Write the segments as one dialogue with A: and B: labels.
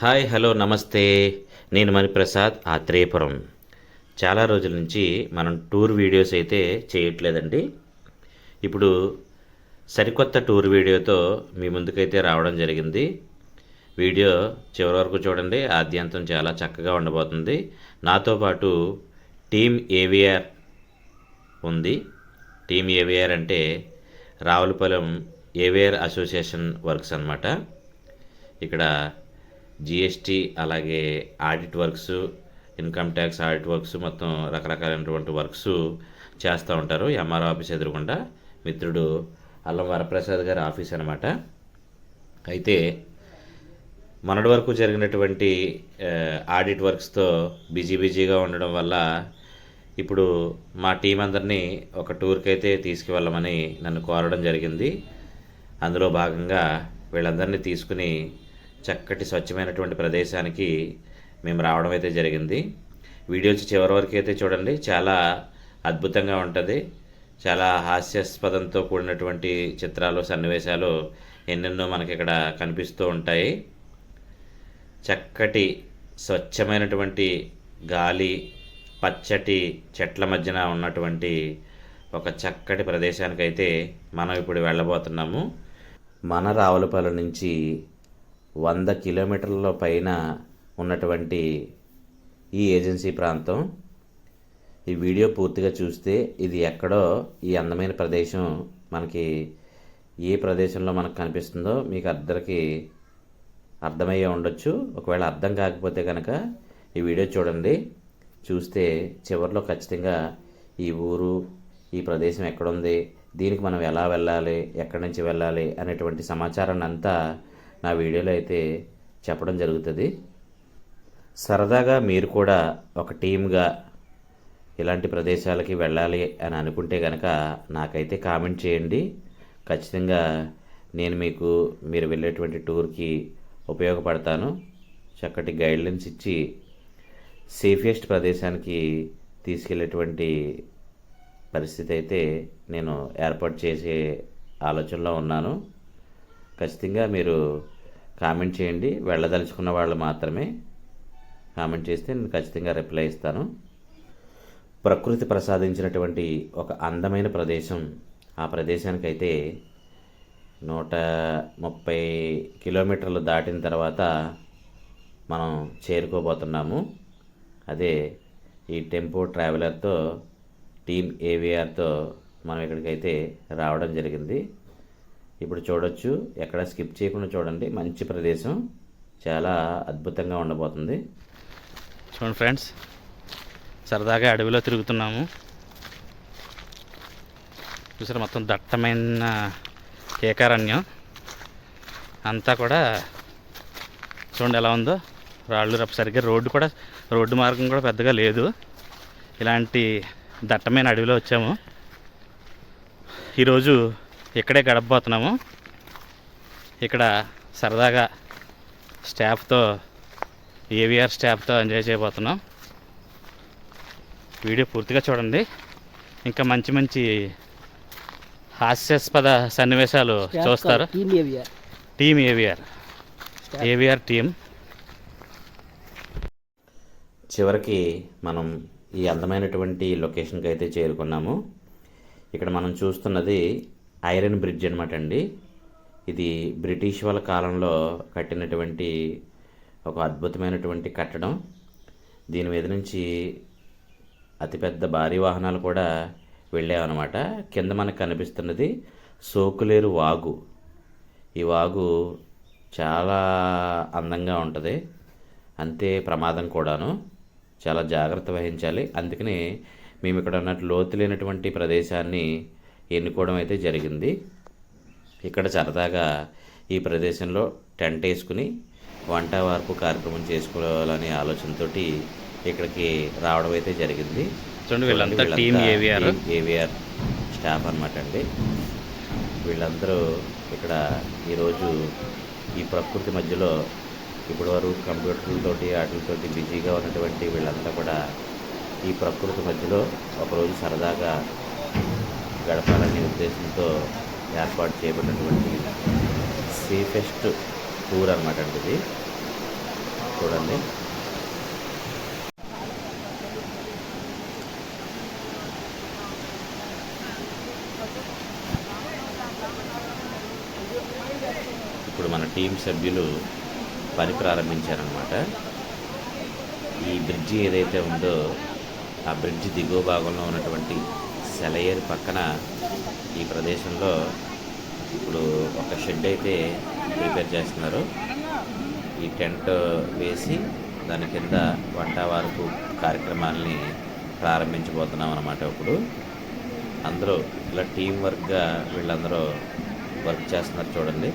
A: Hi hello నమస్తే. నేను మణిప్రసాద్ ఆత్రేయపురం. చాలా రోజుల నుంచి మనం టూర్ వీడియోస్ అయితే చేయట్లేదండి. ఇప్పుడు సరికొత్త టూర్ వీడియోతో మీ ముందుకైతే రావడం జరిగింది. వీడియో చివరి వరకు చూడండి, ఆద్యంతం చాలా చక్కగా ఉండబోతుంది. నాతో పాటు టీమ్ ఏవిఆర్ ఉంది. టీమ్ ఏవిఆర్ అంటే రావులపాలెం ఏవిఆర్ అసోసియేషన్ వర్క్స్ అన్నమాట. ఇక్కడ జిఎస్టీ అలాగే audit works, income tax audit works, మొత్తం రకరకాలైనటువంటి వర్క్స్ చేస్తూ ఉంటారు. ఎంఆర్ఓ ఆఫీస్ ఎదురుగుండా మిత్రుడు అల్లం వరప్రసాద్ గారి ఆఫీస్ అనమాట. అయితే మొన్నటి వరకు జరిగినటువంటి ఆడిట్ వర్క్స్తో బిజీగా ఉండడం వల్ల ఇప్పుడు మా టీం అందరినీ ఒక టూర్కి అయితే తీసుకువెళ్ళమని నన్ను కోరడం జరిగింది. అందులో భాగంగా వీళ్ళందరినీ తీసుకుని చక్కటి స్వచ్ఛమైనటువంటి ప్రదేశానికి మేము రావడం అయితే జరిగింది. వీడియోస్ చివరి వరకు అయితే చూడండి, చాలా అద్భుతంగా ఉంటుంది. చాలా హాస్యాస్పదంతో కూడినటువంటి చిత్రాలు, సన్నివేశాలు ఎన్నెన్నో మనకి ఇక్కడ కనిపిస్తూ ఉంటాయి. చక్కటి స్వచ్ఛమైనటువంటి గాలి, పచ్చటి చెట్ల మధ్యన ఉన్నటువంటి ఒక చక్కటి ప్రదేశానికైతే మనం ఇప్పుడు వెళ్ళబోతున్నాము. మన రావులపాలెం నుంచి 100 కిలోమీటర్ల పైన ఉన్నటువంటి ఈ ఏజెన్సీ ప్రాంతం. ఈ వీడియో పూర్తిగా చూస్తే ఇది ఎక్కడో ఈ అందమైన ప్రదేశం మనకి ఏ ప్రదేశంలో మనకు కనిపిస్తుందో మీకు అందరికీ అర్థమయ్యే ఉండొచ్చు. ఒకవేళ అర్థం కాకపోతే కనుక ఈ వీడియో చూడండి. చూస్తే చివరిలో ఖచ్చితంగా ఈ ఊరు, ఈ ప్రదేశం ఎక్కడుంది, దీనికి మనం ఎలా వెళ్ళాలి, ఎక్కడి నుంచి వెళ్ళాలి అనేటువంటి సమాచారాన్ని అంతా నా వీడియోలో అయితే చెప్పడం జరుగుతుంది. సరదాగా మీరు కూడా ఒక టీమ్గా ఇలాంటి ప్రదేశాలకి వెళ్ళాలి అని అనుకుంటే కనుక నాకైతే కామెంట్ చేయండి. ఖచ్చితంగా నేను మీరు వెళ్ళేటువంటి టూర్కి ఉపయోగపడతాను. చక్కటి గైడ్లైన్స్ ఇచ్చి సేఫెస్ట్ ప్రదేశానికి తీసుకెళ్ళేటువంటి పరిస్థితి అయితే నేను ఏర్పాటు చేసే ఆలోచనలో ఉన్నాను. ఖచ్చితంగా మీరు కామెంట్ చేయండి. వెళ్ళదలుచుకున్న వాళ్ళు మాత్రమే కామెంట్ చేస్తే నేను ఖచ్చితంగా రిప్లై ఇస్తాను. ప్రకృతి ప్రసాదించినటువంటి ఒక అందమైన ప్రదేశం. ఆ ప్రదేశానికైతే 130 కిలోమీటర్లు దాటిన తర్వాత మనం చేరుకోబోతున్నాము. అదే ఈ టెంపో ట్రావెలర్తో, టీమ్ ఏవిఆర్తో మనం ఇక్కడికైతే రావడం జరిగింది. ఇప్పుడు చూడొచ్చు, ఎక్కడ స్కిప్ చేయకుండా చూడండి. మంచి ప్రదేశం, చాలా అద్భుతంగా ఉండబోతుంది.
B: చూడండి ఫ్రెండ్స్, సరదాగా అడవిలో తిరుగుతున్నాము. చూసారు, మొత్తం దట్టమైన కేకారణ్యం అంతా కూడా చూడండి ఎలా ఉందో. రాళ్ళు రప్ప, సరిగ్గా రోడ్డు మార్గం కూడా పెద్దగా లేదు. ఇలాంటి దట్టమైన అడవిలో వచ్చాము. ఈరోజు ఇక్కడే గడపబోతున్నాము. ఇక్కడ సరదాగా ఏవిఆర్ స్టాఫ్తో ఎంజాయ్ చేయబోతున్నాం. వీడియో పూర్తిగా చూడండి. ఇంకా మంచి మంచి హాస్యాస్పద సన్నివేశాలు చూస్తారు. Team AVR team.
A: చివరికి మనం ఈ అందమైనటువంటి లొకేషన్కి అయితే చేరుకున్నాము. ఇక్కడ మనం చూస్తున్నది ఐరన్ బ్రిడ్జ్ అనమాట అండి. ఇది బ్రిటిష్ వాళ్ళ కాలంలో కట్టినటువంటి ఒక అద్భుతమైనటువంటి కట్టడం. దీని మీద నుంచి అతిపెద్ద భారీ వాహనాలు కూడా వెళ్ళామన్నమాట. కింద మనకు కనిపిస్తున్నది సోకులేరు వాగు. ఈ వాగు చాలా అందంగా ఉంటుంది, అంతే ప్రమాదం కూడాను. చాలా జాగ్రత్త వహించాలి. అందుకని మేము ఇక్కడ ఉన్నట్టు లోతు లేనటువంటి ప్రదేశాన్ని ఎన్నుకోవడం అయితే జరిగింది. ఇక్కడ సరదాగా ఈ ప్రదేశంలో టెంట్ వేసుకుని వంట వార్పు కార్యక్రమం చేసుకోవాలనే ఆలోచనతో ఇక్కడికి రావడం అయితే జరిగింది.
B: వీళ్ళంతా టీమ్
A: ఏవిఆర్ స్టాఫ్ అనమాట అండి. వీళ్ళందరూ ఇక్కడ ఈరోజు ఈ ప్రకృతి మధ్యలో ఇప్పటి వరకు కంప్యూటర్లతోటి వాటితోటి బిజీగా ఉన్నటువంటి వీళ్ళంతా కూడా ఈ ప్రకృతి మధ్యలో ఒకరోజు సరదాగా గడపాలనే ఉద్దేశంతో ఏర్పాటు చేయబడినటువంటి సేఫెస్ట్ టూర్ అనమాట అండి ఇది. చూడండి. ఇప్పుడు మన టీం సభ్యులు పని ప్రారంభించారనమాట. ఈ బ్రిడ్జి ఏదైతే ఉందో ఆ బ్రిడ్జి దిగువ భాగంలో ఉన్నటువంటి సెలయేరు పక్కన ఈ ప్రదేశంలో ఇప్పుడు ఒక షెడ్ అయితే ప్రిపేర్ చేస్తున్నారు. ఈ టెంట్ వేసి దాని కింద వంట వార్పు కార్యక్రమాలని ప్రారంభించబోతున్నాం అన్నమాట. ఇప్పుడు అందరూ ఇలా టీం వర్క్గా వీళ్ళందరూ వర్క్ చేస్తున్నారు చూడండి.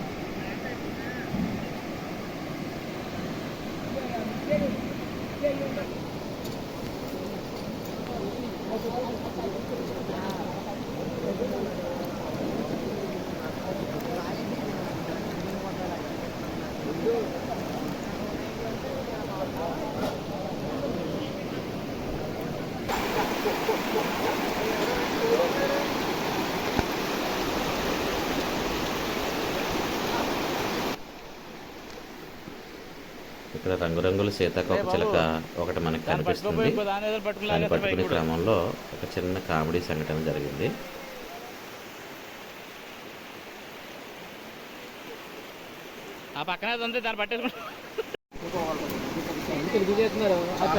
A: ఇక్కడ రంగురంగుల సీతాకోక చిలక ఒకటి మనకి కనిపిస్తుంది. దాన్ని పట్టుకునే క్రమంలో ఒక చిన్న కామెడీ సంఘటన జరిగింది.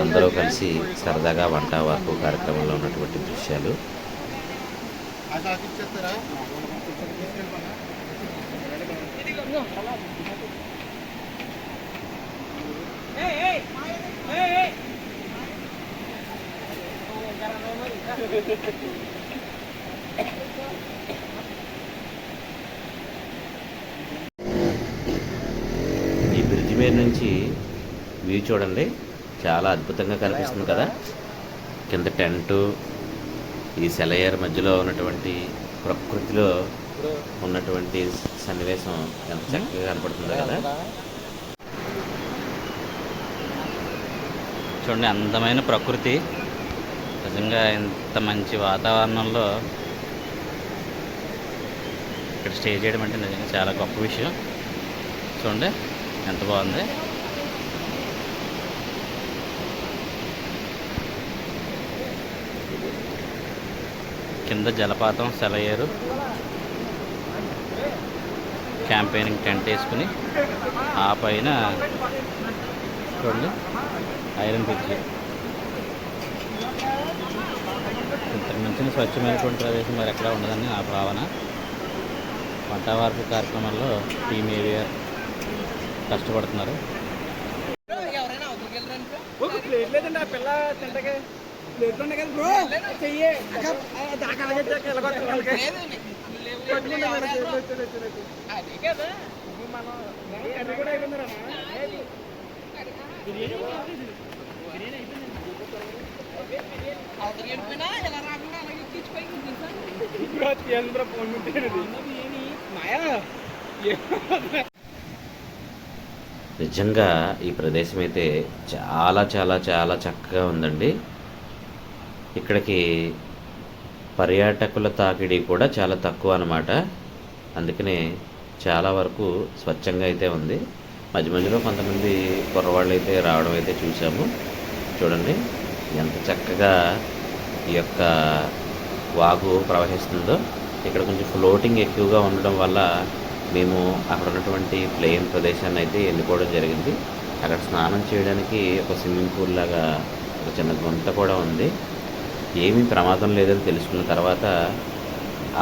A: అందరూ కలిసి సరదాగా వంట వార్పు కార్యక్రమంలో ఉన్నటువంటి దృశ్యాలు. ఈ బ్రిడ్జి మీద నుంచి వ్యూ చూడండి, చాలా అద్భుతంగా కనిపిస్తుంది కదా. కింద టెంటు, ఈ సెలయేరు మధ్యలో ఉన్నటువంటి ప్రకృతిలో ఉన్నటువంటి సన్నివేశం ఎంత చక్కగా కనపడుతుందో కదా.
B: చూడండి, అందమైన ప్రకృతి. నిజంగా ఇంత మంచి వాతావరణంలో ఇక్కడ స్టే చేయడం అంటే నిజంగా చాలా గొప్ప విషయం. చూడండి ఎంత బాగుంది. కింద జలపాతం, సెలయేరు, క్యాంపెయినింగ్ టెంట్ వేసుకుని ఆ పైన చూడండి ఐరన్ బ్రిడ్జి. ఇంతకు మించిన స్వచ్ఛమైనటువంటి ప్రదేశం మరి ఎక్కడ ఉండదని నా భావన. వంట వార్పు కార్యక్రమంలో టీమ్ ఏవిఆర్ కష్టపడుతున్నారు.
A: నిజంగా ఈ ప్రదేశం అయితే చాలా చాలా చాలా చక్కగా ఉందండి. ఇక్కడికి పర్యాటకుల తాకిడి కూడా చాలా తక్కువ అన్నమాట. అందుకనే చాలా వరకు స్వచ్ఛంగా అయితే ఉంది. మధ్య మధ్యలో కొంతమంది కుర్రవాళ్ళు అయితే రావడం అయితే చూసాము. చూడండి ఎంత చక్కగా ఈ యొక్క వాగు ప్రవహిస్తుందో. ఇక్కడ కొంచెం ఫ్లోటింగ్ ఎక్కువగా ఉండడం వల్ల మేము అక్కడ ఉన్నటువంటి ప్లేన్ ప్రదేశాన్ని అయితే ఎన్నుకోవడం జరిగింది. అక్కడ స్నానం చేయడానికి ఒక స్విమ్మింగ్ పూల్ లాగా ఒక చిన్న గుంత కూడా ఉంది. ఏమీ ప్రమాదం లేదని తెలుసుకున్న తర్వాత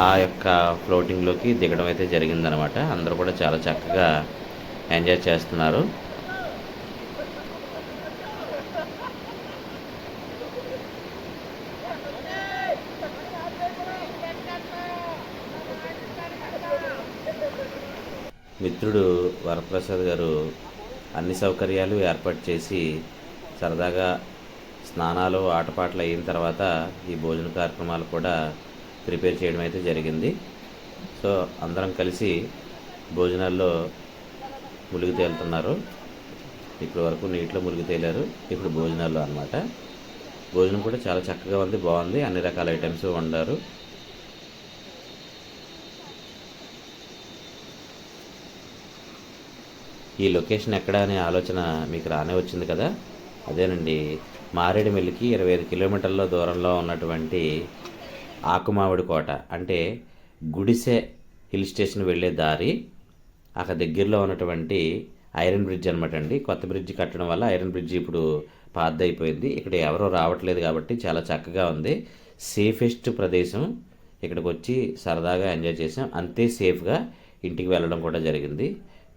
A: ఆ యొక్క ఫ్లోటింగ్లోకి దిగడం అయితే జరిగిందనమాట. అందరూ కూడా చాలా చక్కగా ఎంజాయ్ చేస్తున్నారు. మిత్రుడు వరప్రసాద్ గారు అన్ని సౌకర్యాలు ఏర్పాటు చేసి సరదాగా స్నానాలు ఆటపాటలు అయిన తర్వాత ఈ భోజన కార్యక్రమాలు కూడా ప్రిపేర్ చేయడం అయితే జరిగింది. సో అందరం కలిసి భోజనాల్లో మునిగి తేలుతున్నారు. ఇప్పటి వరకు నీటిలో మునిగి తేలారు, ఇప్పుడు భోజనాల్లో అన్నమాట. భోజనం కూడా చాలా చక్కగా ఉంది, బాగుంది. అన్ని రకాల ఐటమ్స్ వండారు. ఈ లొకేషన్ ఎక్కడ అనే ఆలోచన మీకు రానే వచ్చింది కదా. అదేనండి, మారేడుమిల్లికి 25 కిలోమీటర్ల దూరంలో ఉన్నటువంటి ఆకుమావిడి కోట, అంటే గుడిసె హిల్ స్టేషన్ వెళ్ళే దారి అక్కడ దగ్గరలో ఉన్నటువంటి ఐరన్ బ్రిడ్జ్ అనమాట అండి. కొత్త బ్రిడ్జ్ కట్టడం వల్ల ఐరన్ బ్రిడ్జ్ ఇప్పుడు పాతదైపోయింది. ఇక్కడ ఎవరో రావట్లేదు కాబట్టి చాలా చక్కగా ఉంది. సేఫెస్ట్ ప్రదేశం. ఇక్కడికి వచ్చి సరదాగా ఎంజాయ్ చేసాం, అంతే సేఫ్గా ఇంటికి వెళ్ళడం కూడా జరిగింది.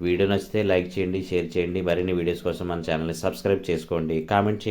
A: వీడియో నచ్చితే లైక్ చేయండి, షేర్ చేయండి. మరిన్ని వీడియోస్ కోసం మన ఛానల్ని సబ్స్క్రైబ్ చేసుకోండి, కామెంట్ చేయండి.